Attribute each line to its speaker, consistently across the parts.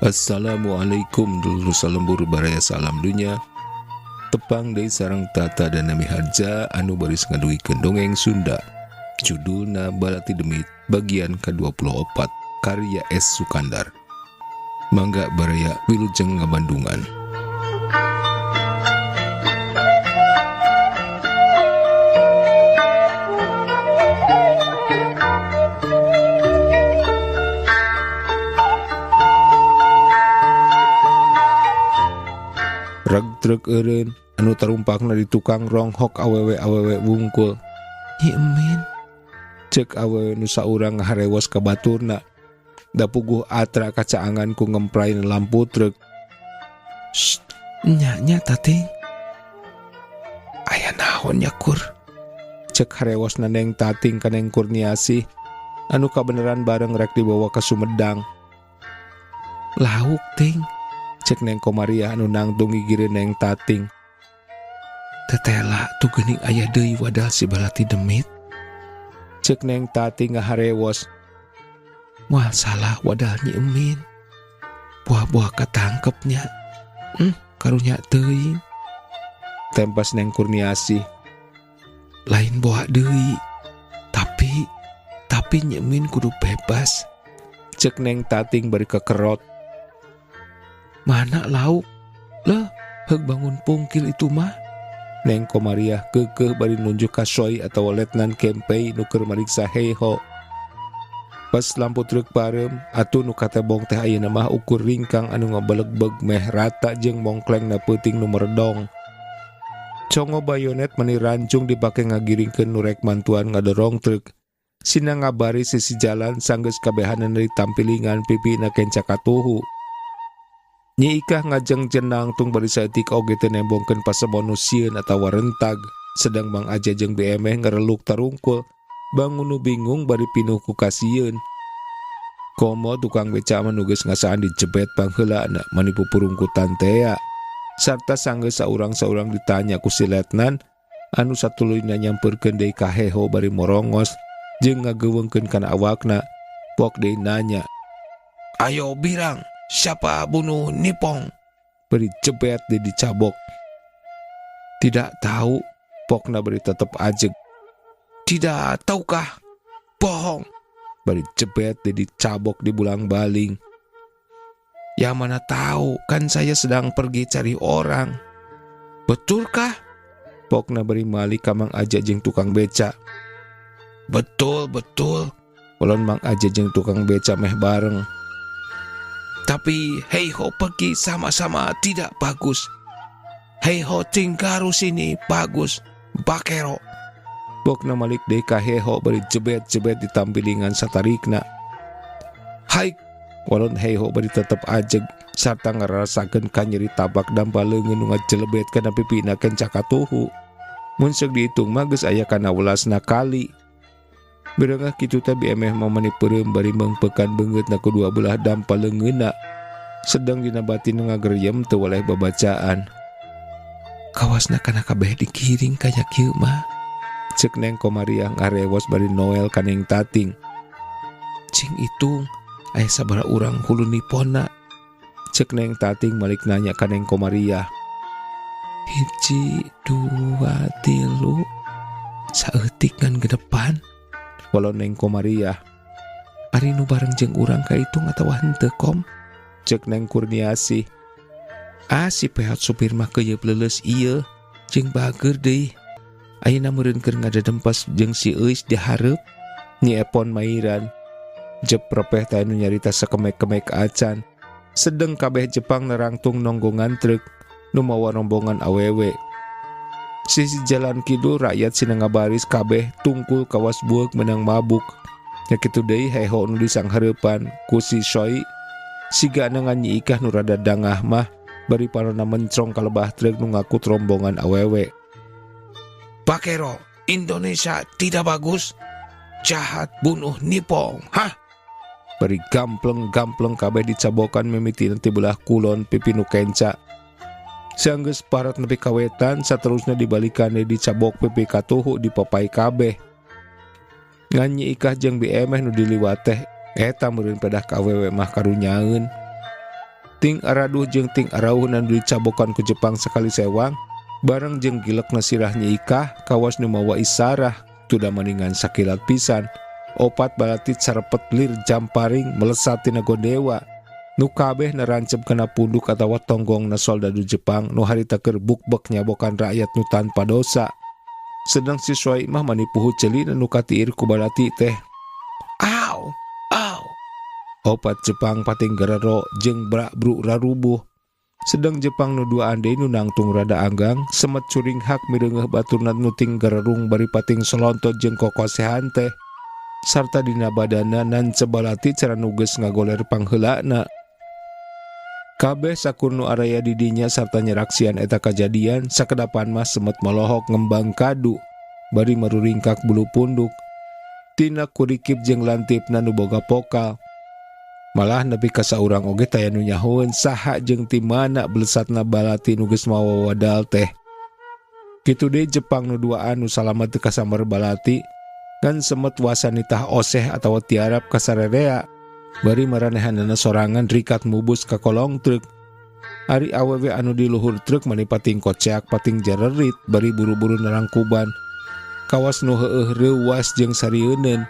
Speaker 1: Assalamualaikum dulur salembur baraya salam dunya. Tepang dari sarang tata dan nami harja anu baris ngaduikeun dongeng Sunda. Judulna Balati Demit bagian ke-24 karya S. Sukandar. Mangga baraya wilujeng ngabandungan. Rag truk eureun anu tarumpakna di tukang ronghok awewe wungkul. "Nyi Emin," ceuk awewe nu saurang ngaharewas ka baturna. Da puguh atra kacaangan ku ngemprain lampu truk. "Sst, nya tating." "Aya naon nya Kur?" ceuk harewasna Neng Tating ka Neng Kurniasih anu kabeneran bareng rek dibawa ka Sumedang. "Lauk ting," cek Neng Komariah anu nangtung gigireun Neng Tating. "Tetela tu geuning aya deui wadal si Balati Demit," cek Neng Tating ngaharewos. "Moal salah wadal Nyi Emin. Buah-buah katangkepnya. Karunya teuing," tempas Neng Kurniasih. "Lain boa deui. Tapi Nyi Emin kudu bebas," cek Neng Tating bari kekerot. "Mana lauk? Leh, heug bangun pungkil itu mah." Neng Komariah keukeuh bari nunjuk ka Soi atau Letnan Kempei nu keur mariksa Heiho. Pas lampu truk parem, atuh nu katebong teh ayeuna mah ukur ringkang anu ngabeleg-beg meh rata jeung mongklengna peuting nu meredong. Congo bayonet meni rancung dipake ngagiringkeun nu rek mantuan ngadorong truk. Sina ngabari sisi jalan sanggeus kabehanan dari tampilingan pipina kenca katuhu. Nyi Ikah ngajeng jenang tung bari saeutik oge teu nembongkeun pasebon nu sieun atawa rentag, sedang Mang Aja jeung BMeh ngareluk tarungkul. Bangun nu bingung bari pinuh ku kasieun. Komo tukang beca mah nu geus ngasaan dijebet pangheulana mani pupurungkutan tea. Sarta sanggeus saurang-saurang ditanya ku si Letnan anu satuluyna nyampeurkeun deui ka Heiho bari morongos jeung ngageuweungkeun kana awakna. Pok deui nanya, "Ayo birang, siapa bunuh Nipong?" Beri jebet dia dicabok. "Tidak tahu," pokna beri tetep ajeg. "Tidak tahukah? Bohong." Beri jebet dia dicabok di bulang baling. "Ya mana tahu, kan saya sedang pergi cari orang." "Betulkah?" Pokna beri malik ka Mang Aja jeung tukang beca. Betul." Ulun Mang Aja jeung tukang beca meh bareng. "Tapi Heiho pergi sama-sama tidak bagus. Heiho tinggaru sini bagus, bakero." Bokna malik deui ka Heiho bari jebet-jebet di tampilingan satarikna. "Haik," walon Heiho bari tetep ajeg sarta ngarasakeun ka nyeri tabak dampa leungeun nu ngajelebet kana pipina kenca katuhu. Mun ceuk diitung mah geus aya kana 11na kali. Bereungah kitu teh BMeh mamani peureum bari meungpeukan beungeutna kedua belah dampa leungeunna. Sedang dina batin ngageryem teu waleh babacaan. "Kawasna kana kabeh dikiring kaya kieu mah," ceuk Neng Komariah ngarewos bari Noel ka Neng Tating. "Cing itung aya sabaraha urang hulu niponna?" ceuk Neng Tating malik nanya ka Neng Komariah. 1, 2, 3 saeutik ngan gedepan, walon Neng Komariah. "Ari nu bareng jeung urang ka itung atawa henteu Kom?" ceuk Neng Kurniasih. Si pehat supir mah keuyeub leuleus ieu jeung bager deui. Ayeuna meureun keur ngadedempes jeung si Eus di hareup. Nyi Epon mairan. Jep propeh teh anu nyarita sakemek-kemek acan. Sedeng kabeh Jepang nerangtung nonggongan truk nu mawa rombongan awewe. Sisi jalan kidul rakyat sina ngabaris kabeh tungkul kawas bueuk menang mabuk. Nya kitu deui Heiho nu disanghareupan ku si Soi. Siga ngan Nyi Ikah nu rada dangah mah bari parona mencrong ka lebah truk nu ngakut rombongan awewe. "Bakero, Indonesia tidak bagus. Jahat bunuh Nipong. Hah?" Bari gampleng kabeh dicabokan mimiti nanti belah kulon pipi nu kenca. Sanggeus parat nepi kawetan saterusna dibalikan dicabok pipi katuhu dipapai kabeh. Ngan Nyi Ikah jeung BMeh nu diliwat teh eta meureun pedah ka awewe mah karunyaeun. Ting araduh jeung ting arauhna nu dicabokan ku Jepang sakali sewang bareng jeung gilekna sirah Nyi Ikah kawas nu mawa isarah tuda maningan sakilat pisan. Opat balati carepet lir jamparing melesat tina Gondewa nu kabeh narancep kana punduk atawa tonggong na soldadu Jepang nu harita keur bukbek nyabokan rakyat nu tanpa dosa. Sedang si Suai mah manipuhu ceulina nu katiir ku balati teh. Aw, aw. Opat Jepang pating gararo jeung brak-bru rarubuh. Sedang Jepang nu duaan deui nu nangtung rada anggang semet curing hak mireungeuh baturna nu ting gararung bari pating selontot jeung kokosehan teh. Sarta dina badana nan cebalati cara nuges ngagoler pangheulana. Kabeh sakur nu araya di dinya sarta nyeraksian eta kajadian sakedapan mah semet melohok ngembang kadu bari maruringkak bulu punduk. Tina kurikip jeung lantipna nu boga pokal. Malah nepi ka saurang oge taya nu nyahoeun saha jeung ti mana blesatna balati nu geus mawa wadal teh. Kitu deui Jepang nu duaan nu salamet teu kasamber balati kan semet wasan nitah oseh atawa tiarap ka sarerea bari maranehanana sorangan rikat mubus ka kolong truk. Ari awewe anu di luhur truk mani pating koceak pating jarerit bari buru-buru narangkuban kawas nu heueuh reuwas jeung sarieunun.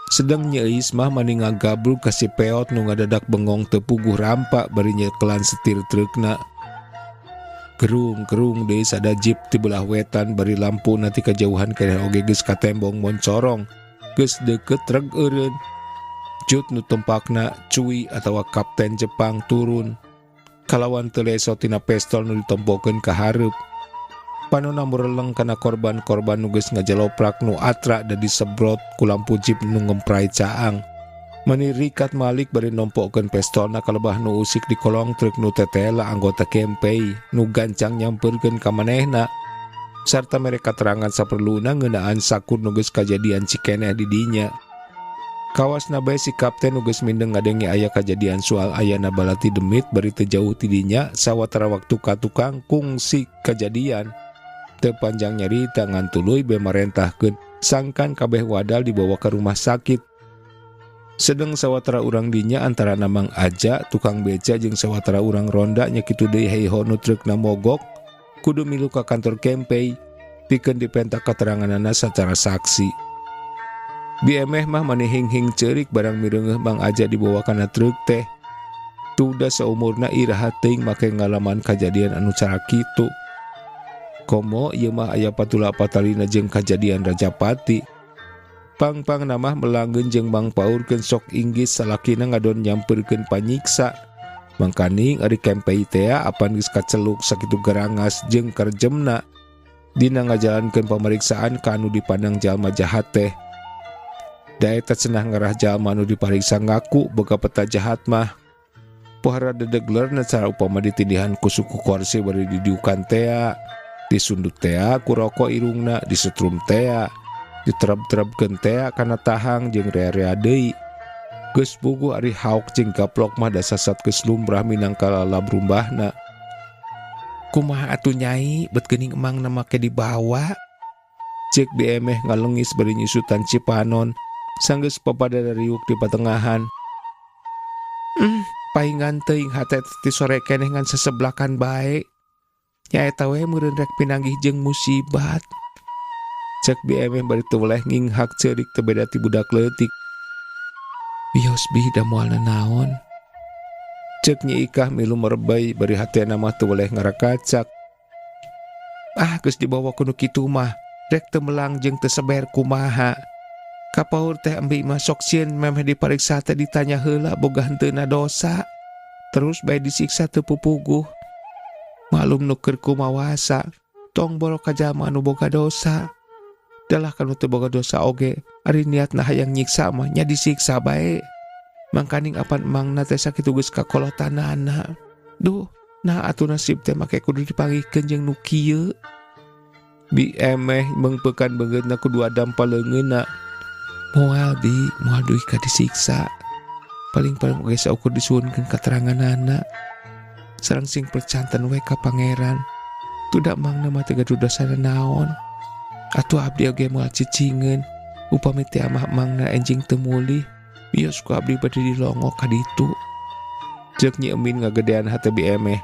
Speaker 1: Sedang Nyi Eis mah mani ngagabrug ka si peot nu ngadadak bengong teu puguh rampa bari nyekelan setir trukna. Gerung deui sada jeep ti belah wetan bari lampu nanti kajauhan keneh oge geus katembong moncorong geus deukeut reg eureun. Jut nu tempakna Cui atawa Kapten Jepang turun kalawan teu leso tina pistol nu ditompokeun ka hareup. Panonna mureleng kana korban-korban nu geus ngajaloprak nu atra da disebrot ku lampu jeep nu ngemprai caang. Mani rikat malik bari nompokeun pistolna kalebah nu usik di kolong truk nu tetela anggota Kempei nu gancang nyampeurkeun ka manehna. Sarta mereka terangan saperluna ngeunaan sakur nu geus kajadian cikeneh di dinya. Kawasna bae si kapten nu geus mindeng ngadengi aya kajadian soal ayana balati demit bari teu jauh ti dinya sawatara waktu ka tukang kungsi kajadian. Teu panjang nyarita ngan tuluy be marentahkeun sangkan kabeh wadal dibawa ke rumah sakit. Sedang sawatara urang dinya antara Mang Aja tukang beca jeung sawatara urang ronda nya kitu deui heiho nu trukna mogok kudu milu ka kantor Kempei pikeun dipentak keteranganana sacara saksi. Biemeh mah manehing-hing ceurik barang mireungeuh Mang Aja dibawa kana truk teh. Tuda saumurna iraha teuing make ngalaman kajadian anu cara kitu. Komo ieu mah aya patula patalina jeung kajadian Rajapati. Pang-pang namah melanggeun jeung Bang Paurkeun sok inggis salakina ngadon nyampeurkeun panyiksa. Mangkaning ari Kempei teh apan geus kaceluk sakitu garangas jeung karjemna dina ngajalankeun pameriksaan ka anu dipandang jalma jahat teh. Da eta cenah ngarah jalma anu dipariksa ngaku boga peta jahat mah. Pohara dedeglerna cara upama ditindihan ku suku Korsi bari didiukan tea, disundut tea ku rokok irungna, disetrum tea, diterab-terabkeun tea kana tahang jeung rea-rea deui. Geus puguh ari hauk jeung gaplok mah da sasat geus lumrah minangka lalabrumbahna. Kumaha atuh Nyai, bet geuning emang na make dibawa? Cek diemeh ngalengis bari nyusutan Cipanon sanggeus papadadariuk di patengahan. Paingan teuing hate ti sore keneh ngan seseblakan bae. Nya eta we meureun rek pinanggih jeung musibat. Cek biemeh bari teu weleh nginghak ceurik teu beda ti budak leutik. Bios bi da moalna naon? Cek Nyi Ikah milu merebay bari hatena mah teu weleh ngarakacak. Geus dibawa ku nu kitu mah rek teu melang jeung teu seber kumaha. Kapaur teh embi mah sok sieun memeh dipariksa teh ditanya heula boga henteuna dosa. Terus bae disiksa teu pupuguh. Malum nu keur kumawasa tong borok ka jalma anu boga dosa. Dalah kanu teu boga dosa oge ari niatna hayang nyiksa mah nya disiksa bae. Mangkaning apan emangna teh sakitu geus kakolotanana. Duh, nah atuh nasib teh make kudu dipanggihkeun jeung nu kieu. Bi emeh mengpeukan beungeutna kudu adam paleungeunna. Moal duih ka disiksa. Paling-paling oge saukur disuhunkeun kateranganana. Sareng sing percanten we ka pangeran. Tuda mangna mah teu gaduh dosana naon. Atuh abdi oge moal cicingeun. Upami teh amah mangna enjing teu mulih, bios ku abdi bade dilongok ka ditu. Cek Nyi Emin ngagedean hate BMeh.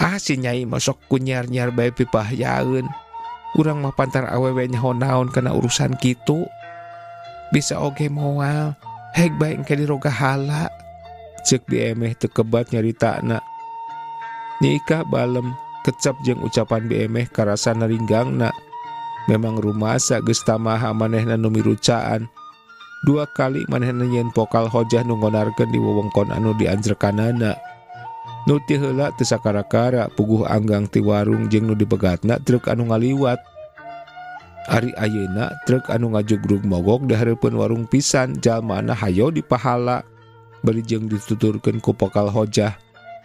Speaker 1: Ah si Nyai masok kunyar-nyar bae pipahyaeun. Urang mah pantar awewe nyaho naon kana urusan kitu. Bisa oge moal, heg bae engke diroga hala. Cek BMeh teu kebat nyaritana. Nyi Ika balem kecap jeung ucapan BMeh karasa naringgangna. Memang rumasa geus tamaha manehna nu mirucaan. 2 kali manehna nyeun pokal hojah nu ngonarkeun di wewengkon anu dianjrekanana. Nu ti heula teu sakara-kara puguh anggang ti warung jeung nu dibegatna truk anu ngaliwat. Ari ayeuna truk anu ngajugrug mogok di hareupeun warung pisan jalmana hayo dipahala. Bari jeung dituturkeun ku pokal hojah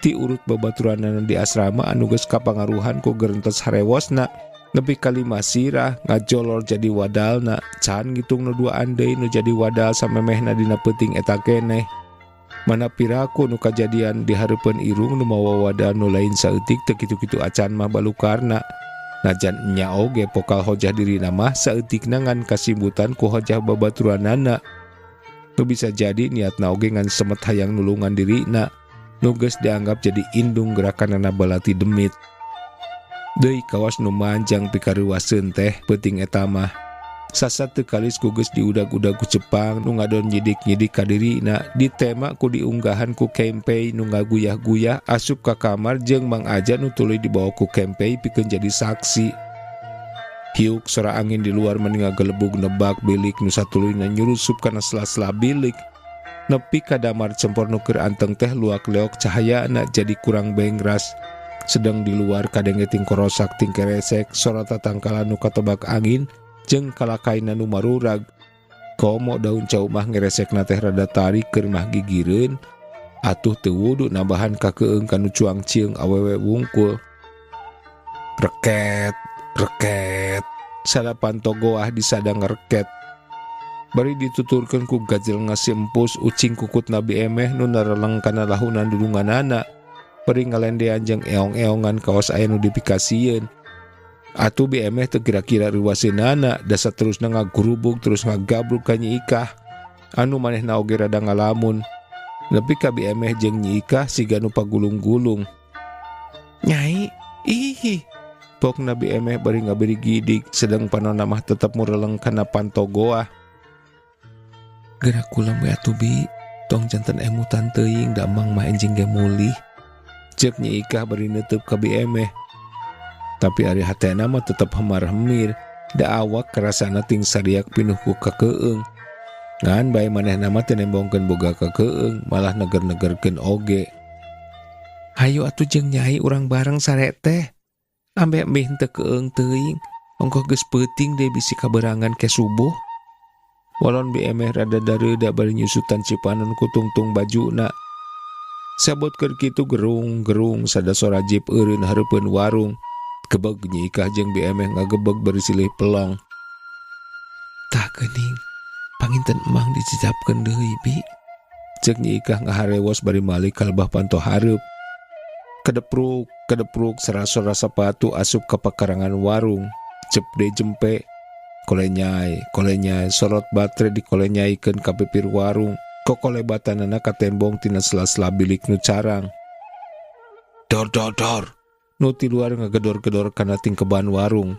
Speaker 1: ti urut babaturanana di asrama anu geus kapangaruhan ku geurentes harewosna. Nepi ka 5 sirah ngajolor jadi wadalna. Can ngitung nu 2 andai nu jadi wadal samemehna dina peuting eta keneh. Mana piraku nu kajadian di hareupeun irung nu mawa wadal nu lain saeutik teu kitu-kitu acan mah balukarna. Najan nya oge pokal hojah dirina mah saeutikna ngan kasimbutan ku hojah babaturanana. Nu bisa jadi niatna oge ngan semet hayang nulungan dirina. Nu geus dianggap jadi indung gerakanana balati demit. Deui kawas nu manjang pikareuwaseun teh peuting eta mah. Sasat teu kalis ku geus diudag-udag ku Jepang nu ngadon nyidik-nyidik ka dirina ditema ku diunggahan ku Kempei nu ngaguyah-guyah asup ka kamar jeung Mang Aja nu tuluy dibawa ku Kempei pikeun jadi saksi. Hiuk sora angin di luar meni ngagelebug nebak bilik nu satuluyna nyurusup kana sela-sela bilik. Nepi ka damar cempor nu keur anteng teh luak leok cahayana jadi kurang bengras. Sedang di luar kadenge ting korosak ting keresek sora tatangkalan nu katebak angin jeung kalakaina nu marurag. Komo daun cau mah ngeresekna teh rada tarik keur mah gigireun. Atuh teu wudu nambahan kakeung kanu cuang cieung awewe wungkul. Reket, reket. Salapan togoah disadang reket. Bari dituturkeun ku gajel ngasempus ucing kukut Nabi Emeh nu nareleng kana lahunan dudunganana. Bari ngalendean jeung eong-eongan kaos aya nu dipikasieun. Atuh BMeh teu kira-kira ruwaseunana da saterusna ngagurubug terus ngagabrug ka Nyi Ikah. Anu manehna oge rada ngalamun. Nepi ka BMeh jeung Nyi Ikah siga nu pagulung-gulung. Nyai, ih. Pok Nabi Emeh bari ngaberi gidik sedang panonna mah tetep mureleng kana pantogoah. Gerak kula we atuh bi, tong janten emutan teuing da mang mah enjing ge mulih. Cek Nyi Ikah bari neuteub ka BMeh. Tapi ari hatena mah tetep hemar-hemir, da awak karasana ting sariak pinuh ku kakeung. Ngan bae manehna mah teu nembongkeun boga kakeung, malah neger-negerkeun oge. Hayu atuh jeung Nyai urang bareng sare teh. Ambe meh teu keung teuing, ongkoh geus peuting deui bisi kaberangan ke subuh. Walon BMeh rada dareuda bari nyusutan cipanon ku tungtung bajuna. Sabot keur kitu gerung-gerung sada sora jeep eureun hareupeun warung. Gebeg Nyi Ikah jeung BMeh ngagebeg bari silih pelong. Tah geuning, panginten emang dicicapkeun deui bi. Ceuk Nyi Ikah ngaharewos bari malik kalebah panto hareup. Kedepruk sarasora sepatu asup ka pekarangan warung. Cep de jempe. Kolenyai sorot batre dikolenyaikeun ka pipir warung. Kokolebatanana ka tembong tina sela-sela bilik nu carang. Dor. Nu ti luar ngagedor-gedor kana tingkeban warung.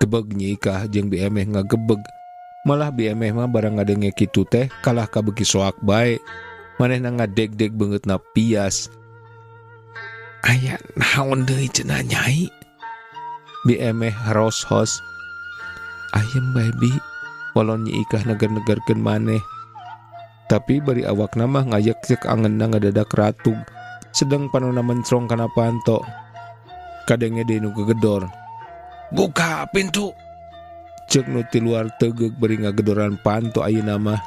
Speaker 1: Gebeg Nyi Ikah jeung BMeh ngagebeg. Malah BMeh mah barang ngadenge kitu teh kalah ka beuki soak bae. Manehna ngadeg-deg beungeutna pias. Aya naon deui cenah Nyai? BMeh haros-hos. Ayem bae bi, walon Nyi Ikah neger-negerkeun maneh. Tapi bari awakna mah ngayak cek angeunna ngadadak ratug. Sedang panonna mencrong kana panto. Kadenge deui nu gegedor. Buka pintu. Ceuk nu ti luar teugeg bari ngagedoran panto ayeuna mah.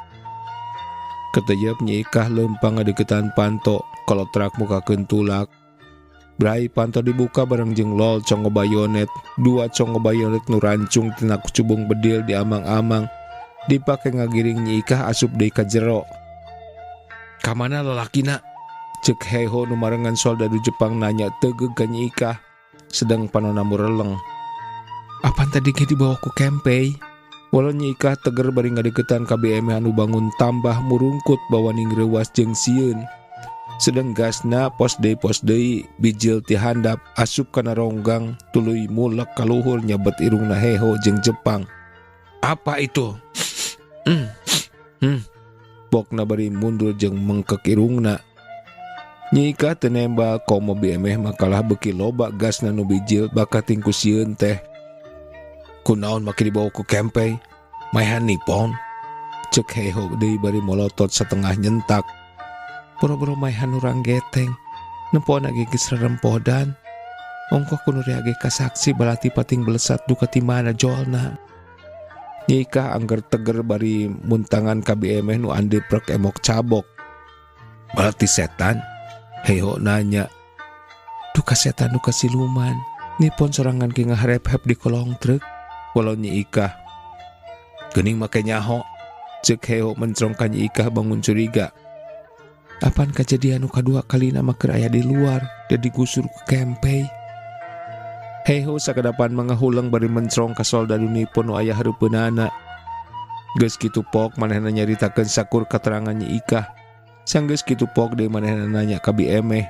Speaker 1: Keteuyeub Nyi Ikah leumpang ngadeuketan panto, kolotrak mukakeun tulak. Brai panto dibuka bareng jeung lol congo bayonet. 2 congo bayonet nu rancung tina kucubung bedil di amang-amang. Dipake ngagiring Nyi Ikah asup deui ka jero. Kamana lalakina? Cek Heho nu marengan soldadu Jepang nanya teugeg ka Nyi Ikah. Sedang panonna mureleng. Apan tadi ge dibawa ku Kempei? Walon Nyi Ikah teger bari ngadeuketan ka BMeh anu bangun tambah murungkut bawa ning reuwas jeung sieun. Sedang gasna pos deui bijil ti handap asup kana ronggang tuluy mulek kaluhur nyabet irungna Heho jeung Jepang. Apa itu? Pokna bari mundur jeung mengkek irungna. Nyi Ika teu nembak komo BMH makalah beuki loba gasna nu bijil baka tingku sieun teh. Kunaon make dibawa ku Kempei? Maehan nipon. Cek Heho deui bari molotot satengah nyentak. Boro-boro maehan urang geteng. Nempona ge geus rerempodan. Ongkoh kuno rea ge kasaksi balati pating belesat duka ti mana jolna. Nyi Ika angger teger bari muntangan ka BMH nu andeprek emok cabok. Balati setan? Heho nanya. Duka setan duka siluman. Nipon sorangan ki ngaharep-hep di kolong truk. Walau Nyi Ika. Geuning make nyaho. Cek Heho mencrong ka Nyi Ika bangun curiga. Apaan kejadian nu kadua kalina maker aya di luar dan digusur ku Kempei. Heho sakadapan mangahulang bari mencrong ka soldadu nipon nu aya hareupeunana. Geus kitu pok manehna nyaritakeun sakur katerangan Nyi Ika. Sanggeus kitu pok deui manehna nanya ka BMH.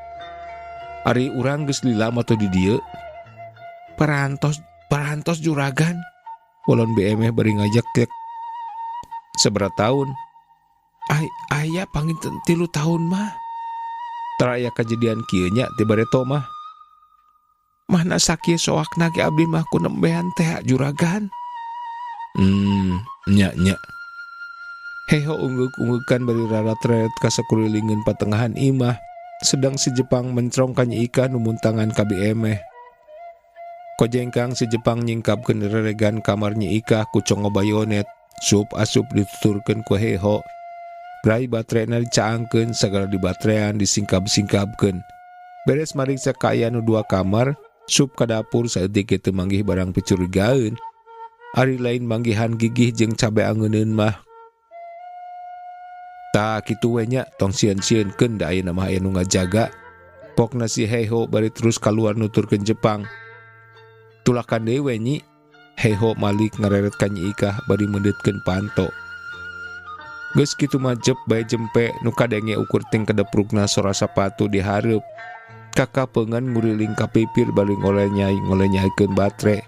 Speaker 1: Ari urang geus lila atau di dieu? Parantos juragan. Walon BMH bari ngajak kek. Seberat tahun? Aya panginten 3 tahun mah. Tara aya kejadian kieu nya ti bareto mah. Mahna sakieu soakna ge abdi mah ku nembean teh juragan. Nya. Heho ungguk-unggukan bari rarat-rarat ka sakurilingeun patengahan imah. Sedang si Jepang mencrong ka Nyi Ika nu muntangan ka BMH. Kojengkang si Jepang nyingkapkeun reregan kamar Nyi Ika ku congo bayonet. Sup asup dituturkeun ku Heho. Brai baterena dicaangkeun sagala di baterean disingkap-singkapkeun. Beres mariksa ka aya nu 2 kamar, sup ka dapur saeutik teu manggih barang picurigaeun. Ari lain manggihan gigih jeung cabe angeunneun mah. Tak kitu we nya tong sieun-sieunkeun da ayeuna mah aya nu ngajaga. Pokna si Heho bari terus kaluar nuturkeun Jepang. Tulakan deui we Nyi. Heho malik ngareret ka Nyi Ika bari mendeutkeun panto. Geus kitu majep bae jempe nu kadenge ukur ting kedeprukna sora sapatu di hareup. Kakapeungan nguriling ka pipir bari ngoleh-nyai-ngoleh-nyaikeun batre.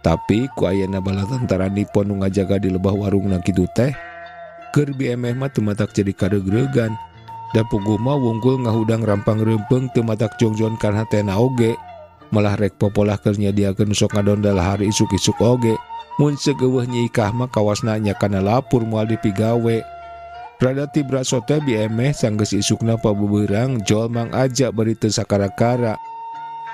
Speaker 1: Tapi ku ayeuna bala tentara Nipon nu ngajaga di lebah warungna kitu teh. Keur BMH mah teu matak jadi karegreugan. Da puguh mah wunggul ngahudang rampang reupeung teu matak jongjon kan hatena oge. Malah rek popolah keur nyadiakeun sok ngadondal hari isuk-isuk oge. Mun segeuweuh Nyi Ika mah kawasna nya kana lapur moal dipigawe. Rada tibra sote BMH sanggeus isukna pabebeurang jol Mang Aja bari teu sakara-kara.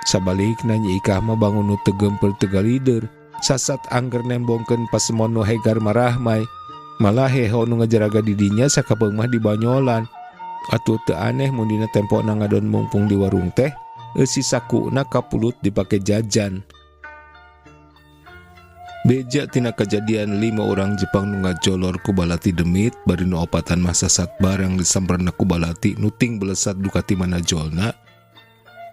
Speaker 1: Sabalikna Nyi Ika mah bangun nu teu gempeur teu galider. Sasat angger nembongkeun pasemon nu hegar marahmai. Malah Heho nu ngajaraga di dinya sakapeung mah dibanyolan. Atuh teu aneh mun dina tempona ngadon mumpung di warung teh, eusi sakuna kapulut dipake jajan. Beja tina kejadian 5 orang Jepang nu ngajolor ku balati demit bari nu opatan masa sat barang disampeurna ku balati nu ting belesat duka ti mana jolna.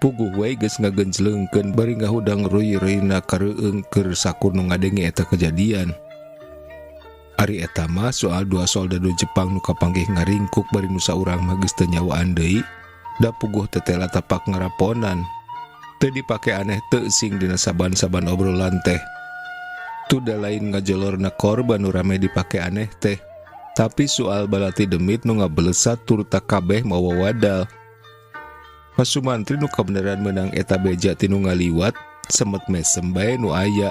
Speaker 1: Puguh we geus ngagenjleungkeun bari ngahudang reuy-reuyna kareueung keur sakur nu ngadenge eta kejadian. Ari eta mah soal 2 soldadu Jepang nu kapanggih ngaringkuk bari nu saurang mah geus teu nyawaan deui. Da puguh tetela tapak ngaraponan. Teu dipake aneh teu sing dina saban-saban obrolan teh. Tuda lain ngajolorna korban nu rame dipake aneh teh. Tapi soal balati demit nu ngabelesat turta kabeh mawa wadal. Pasumantri nu kabeneran menang eta beja tinu ngaliwat semet mesem bae nu aya.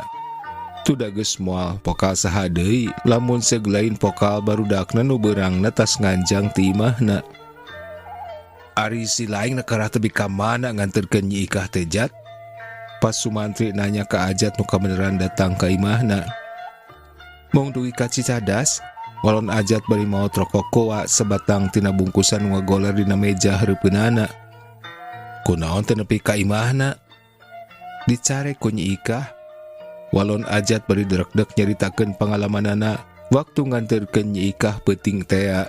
Speaker 1: Tuda geus moal pokal saha deui lamun segelain pokal barudakna nu beurangna tas nganjang ti imahna. Ari si laing nakara tebi ka mana nganterkeun Nyi Ika teh Jat? Pas Sumantri nanya ke Ajat nu kabeneran datang ke imahna. Mong dugi ka Cicadas, walon Ajat bari mau rokok koa sebatang tina bungkusan nu ngagoler dina meja hareupeunana. Kunaon teu nepi ka imahna? Dicare ku Nyi Ika. Walon Ajat bari derek-dek nyaritakeun pangalamanana waktu nganterkeun Nyi Ika peuting tea.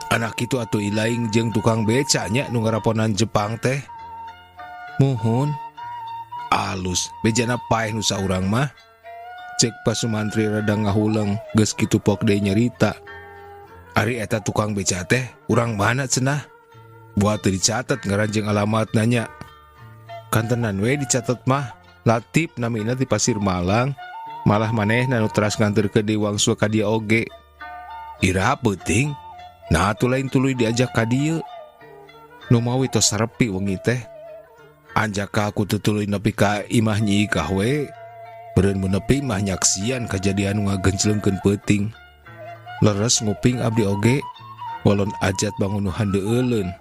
Speaker 1: Anak itu atuh ilaing jeung tukang beca nya nu ngaraponan Jepang teh. Muhun. Alus, bejana paeh nu saurang mah. Cek Pasumantri rada ngahulang geus kitu pok deui nyarita. Ari eta tukang beca teh urang mana cenah? Buat dicatat ngaranjeng alamat nanya. Kantenan we dicatat mah. Latip namina di Pasir Malang. Malah manehna nu teras nganterkeun di wangsul ka dieu oge. Ira peuting. Nah atuh lain tuluy diajak ka dieu. Nu mawi tos sarepi wengi teh. Anjak ka aku teu tuluy nepi ka imah Nyi Ikah we. Beureun mun nepi mah nyaksian kajadian nu ngagencleungkeun peuting. Leres nguping abdi oge. Walon ajat bangun nu handeueuleun.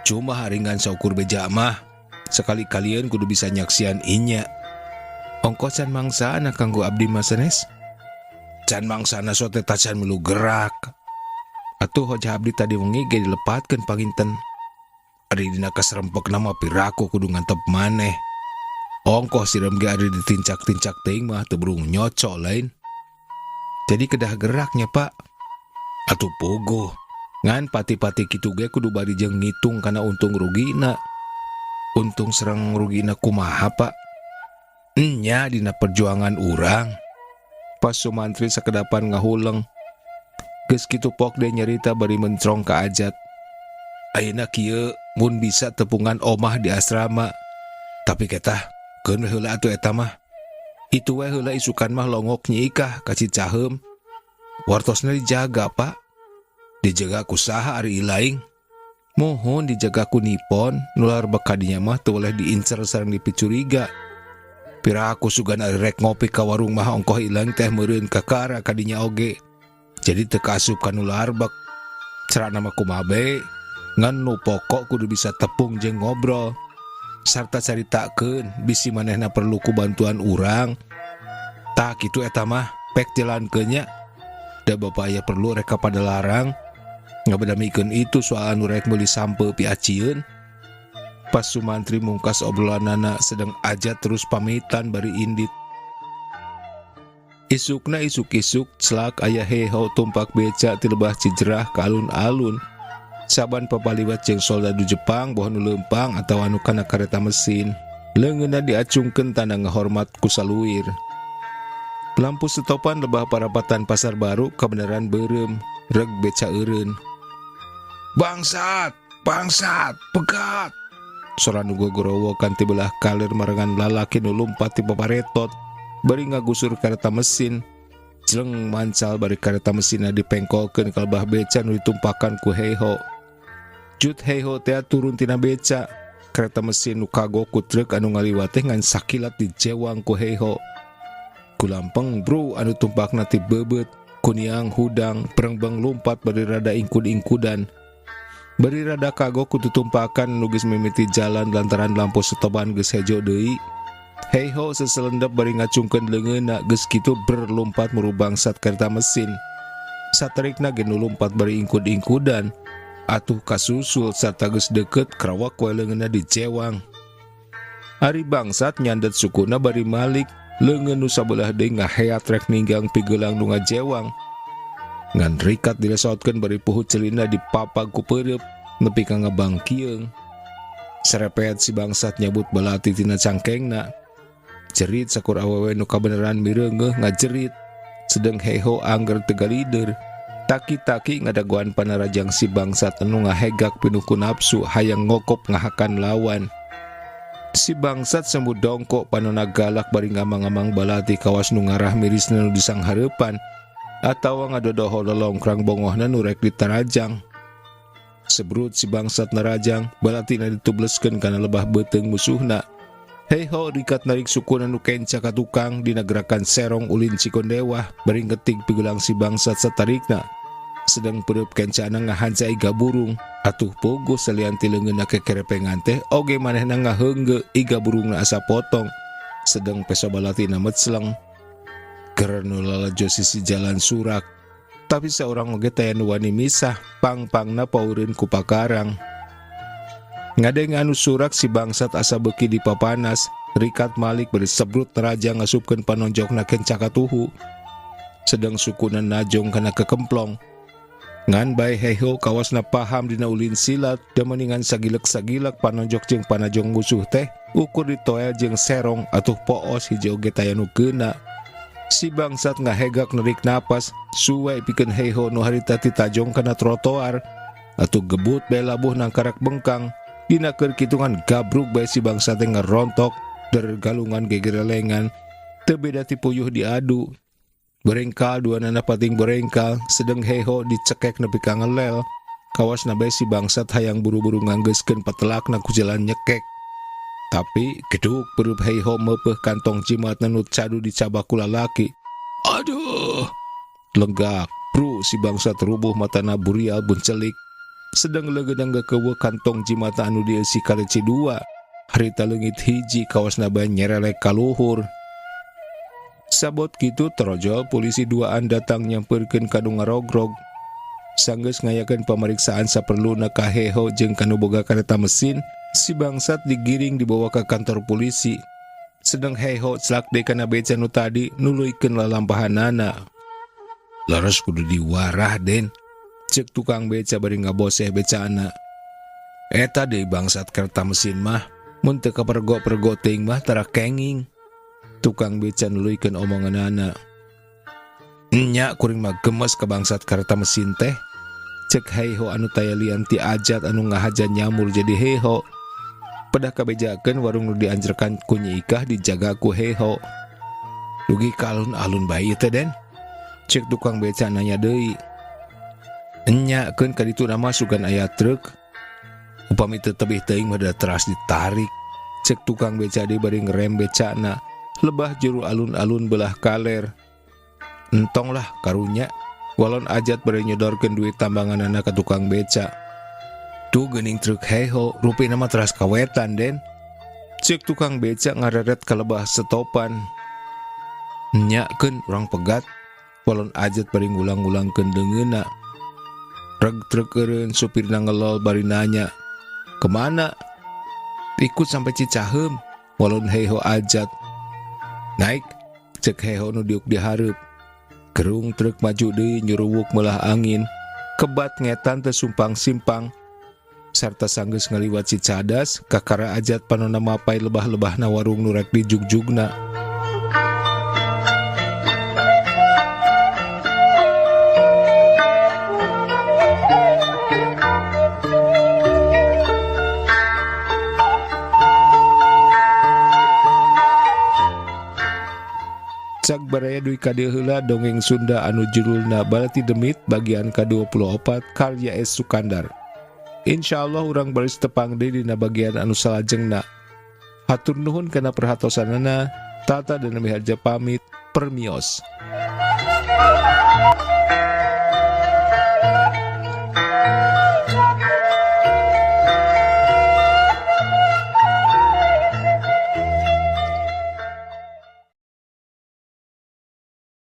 Speaker 1: Cuma haringan saukur beja mah. Sekali-kalian kudu bisa nyaksian inya. Ongkosan mangsana kanggo abdi mah sanes? Can mangsana sote tacan melu gerak. Atuh hojah abdi tadi wengi ge dilepatkeun panginten. Ari dina kasrempek nama piraku kudu ngantep maneh. Ongkoh sirem ge ari ditincak-tincak teuing mah teu burung nyocok lain. Jadi kedah geraknya pak. Atuh pogo. Ngan pati-pati kitu ge kudu bari jeung ngitung kana untung rugina. Untung serang rugina kumaha pak? Nya dina perjuangan urang. Pas Sumantri sakedapan ngahuleng. Geus kitu pok de nyarita bari mencrong ka ajat. Ayeuna kieu mun bisa tepungan omah di asrama. Tapi ketah keun we heula atuh eta mah. Itu we heula isukan mah longok Nyi Ikah ka Cicaheum. Wartosna dijaga pak. Dijaga ku saha ari ilaing. Mohon dijaga ku nipon. Nular bekadinya mah teu boleh diincer sareng dipicuriga. Piraku sugan ari rek ngopi ka warung mah ongkoh ilang teh meureun kakara kadinya oge. Jadi teu kaasup ka nular bek. Carana mah kumaha bae. Ngan nu pokok kudu bisa tepung jeung ngobrol. Sarta caritakeun bisi manehna perlu ku bantuan urang. Tak kitu eta mah pek jalankeun nya. Da bapak aya perlu rek pada larang. Ngabadamikeun itu soal anu rek meuli sampe piacieun. Pas Sumantri mungkas obrolanana sedang aja terus pamitan bari indit. Isukna isuk-isuk celak aya heho tumpak beca ti lebah Cijerah ka alun-alun. Saban papaliwat jeung soldadu Jepang boh nu leumpang atawa anu kana kareta mesin. Leungeunna diacungkeun tanda ngahormat ku saluir. Lampu stopan lebah parapatan Pasar Baru kabeneran beureum reg beca eureun. Bangsat, bangsat, pegat. Sora nu gogorowokan ti belah kaler marengan lalaki nu lumpat ti paparetot bari ngagusur kareta mesin. Jeleng mancal bari kareta mesinna dipengkolkeun ka lebah beca nu ditumpakan ku Heiho. Jut Heiho teh turun tina beca. Kareta mesin nu kagok ku truk anu ngaliwat teh ngan sakilat dijewang ku Heiho. Kulampeng bro anu tumpakna ti bebeut kuniang hudang perengbang lumpat bari rada ingkud-ingkudan. Bari rada kagok ku tutumpakan nu geus mimiti jalan lantaran lampu stopan geus hejo deui. Heiho seselendep bari ngacungkeun leungeunna geus kitu berlompat merubangsat kareta mesin. Satarikna ge nu lumpat bari ingkud-ingkudan. Atuh kasusul sarta geus deukeut krawak we leungeunna dicewang. Ari bangsat nyandet sukuna bari malik. Leungeun nu sabelah deui ngaheat rek ninggang pigeulang nu ngajewang. Ngan rikat dilesautkeun bari puhut celina dipapag ku peureup nepi ka ngabangkieung. Serepet si bangsat nyabut balati tina cangkengna. Jerit sakur awewe nu kabeneran mireungeuh ngajerit. Sedeng Heiho angger teu galider. Taki-taki ngadaguan panarajang si bangsat anu ngahegak pinuh ku nafsu hayang ngokop ngahakan lawan. Si bangsat sembut dongkok panona galak bari ngamang-ngamang balati kawas nu ngarah mirisna nu disanghareupan atawa ngadodoho lolongkrang bongohna nu rek ditarajang. Sebrut si bangsat narajang balatina ditubleskeun kana lebah beuteung musuhna. Heiho rikat narik sukuna nu kenca ka tukang dina gerakan serong ulin Cikondewah bari ngeting pigulang si bangsat satarikna. Sedang pereup kencana ngahancai gaburung. Atuh pogo salian ti leungeunna kekerepengan teh oge manehna ngaheungge iga burungna asa potong. Sedang peso balatina mecleng. Keur nu lalajo sisi jalan surak. Tapi seorang oge taya nu wani misah pang-pangna paureun ku pakarang. Ngadeng anu surak si bangsat asa beuki di papanas. Rikat malik bari sebrut neraja ngasupkeun panonjokna kenca ka tuhu. Sedang sukuna najong kana kekemplong. Ngan bae Heiho kawasna paham dina ulin silat da meningan sagilek-sagilek panonjok jeung panajong musuh teh ukur ditoel jeung serong atuh poos hiji oge taya nu keuna. Si bangsat ngahegak nerik napas suwe pikeun Heiho nu harita ti tajong kana trotoar. Atuh gebut bae labuh nang karak bengkang. Dina keur kitungan gabruk bae si bangsa teh ngerontok der galungan gegerelengan. Teu beda ti puyuh diadu. Berengkal dua nana pating berengkal sedeng heho dicekek nepi ka ngelel. Kawas bae si bangsat hayang buru-buru nganggeuskeun patelakna ku jalan nyekek. Tapi geduk perup heho meupeuh kantong jimatna nu cadu dicabak ku lalaki. Aduh. Lenggak pru si bangsat rubuh matana burial buncelik. Sedang leugeudeung geukewe kantong jimata anu dieusi kaleci dua. Harita leungit hiji kawasna bae nyerelek ka luhur. Sabot kitu trojol polisi duaan datang nyampeurkeun kanu ngarogrog. Sanggeus ngayakeun pameriksaan saperluna ka heho jeung kanu boga kareta mesin, si bangsat digiring dibawa ke kantor polisi. Sedang heho celak deui kana beca nu tadi nuluykeun lalampahanana. Laras kudu diwarah den, cek tukang beca bari ngaboseh becaana. Eta deui bangsat kareta mesin mah, mun teu kapergo-pergo teuing mah tara kenging. Tukang beca nuluykeun omonganana. Nya kuring mah gemes ka bangsat kareta mesin teh. Cek heho anu taya lian ti ajat anu ngahaja nyamur jadi heho. Pedah kabejakeun warung nu dianjerkan ku Nyi Ikah dijaga ku heho. Dugi ka alun-alun bae teh den. Cek tukang beca nanya deui. Nya keun ka ditu nama sugan aya truk. Upami teu tebih teuing mah da teras ditarik. Cek tukang beca deui bari ngerem becana. Lebah juru alun-alun belah kaler. Entong lah karunya. Walon ajat bari nyodorkeun duit tambanganana ka tukang beca. Tuh geuning truk heho, rupina mah teras kawetan den. Cek tukang beca ngareret ka lebah stopan. Nya keun urang pegat. Walon ajat bari ngulang-ulangkeun deungeunna. Reg truk eureun supirna ngelol bari nanya. Kemana? Ikut sampai Cicaheum. Walon heho ajat. Naik, cek heho nu diuk dihareup. Gerung truk maju deui nyuruwuk melah angin. Kebat ngetan teu sumpang-simpang. Sarta sanggeus ngaliwat Cicadas, kakara ajat panonna mapai lebah-lebahna warung nu rek dijugjugna. Cak baraya duy kadieu heula dongeng Sunda anu judulna Balati Demit bagian ka-24 karya S. Sukandar. Insyaallah urang baris tepang deui dina bagian anu salajengna. Hatur nuhun kana perhatosanana. Tata dan miharja pamit. Permios.